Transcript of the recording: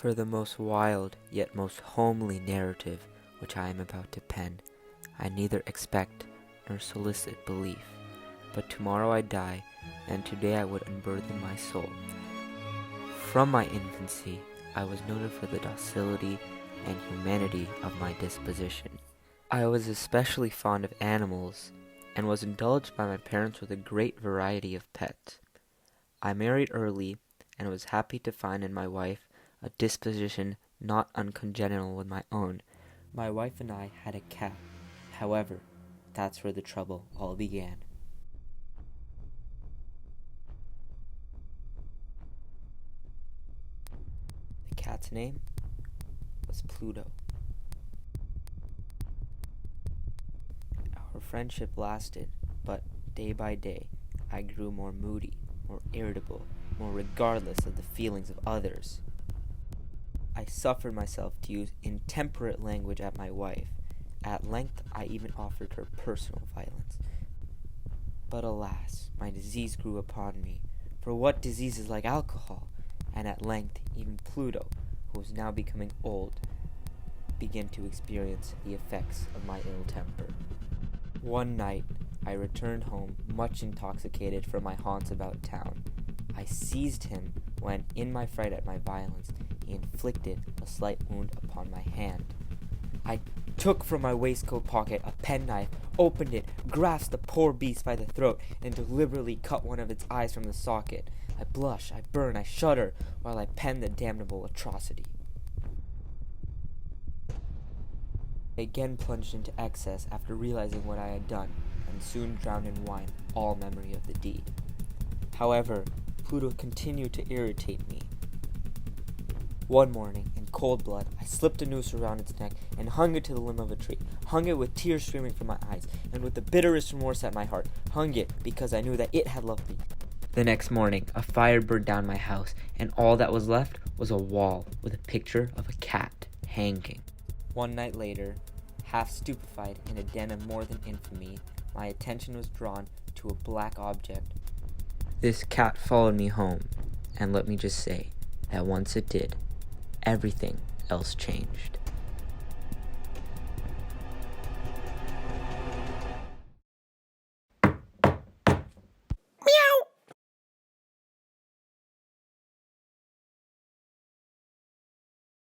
For the most wild, yet most homely narrative which I am about to pen, I neither expect nor solicit belief. But tomorrow I die, and today I would unburthen my soul. From my infancy, I was noted for the docility and humanity of my disposition. I was especially fond of animals, and was indulged by my parents with a great variety of pets. I married early, and was happy to find in my wife a disposition not uncongenial with my own. My wife and I had a cat. However, that's where the trouble all began. The cat's name was Pluto. Our friendship lasted, but day by day I grew more moody, more irritable, more regardless of the feelings of others. I suffered myself to use intemperate language at my wife. At length I even offered her personal violence. But alas, my disease grew upon me, for what disease is like alcohol? And at length even Pluto, who was now becoming old, began to experience the effects of my ill temper. One night I returned home much intoxicated from my haunts about town. I seized him when, in my fright at my violence, he inflicted a slight wound upon my hand. I took from my waistcoat pocket a penknife, opened it, grasped the poor beast by the throat, and deliberately cut one of its eyes from the socket. I blush, I burn, I shudder, while I pen the damnable atrocity. I again plunged into excess after realizing what I had done, and soon drowned in wine all memory of the deed. However, Pluto continued to irritate me. One morning, in cold blood, I slipped a noose around its neck and hung it to the limb of a tree, hung it with tears streaming from my eyes, and with the bitterest remorse at my heart, hung it because I knew that it had loved me. The next morning, a fire burned down my house, and all that was left was a wall with a picture of a cat hanging. One night later, half stupefied in a den of more than infamy, my attention was drawn to a black object. This cat followed me home, and let me just say that once it did, everything else changed.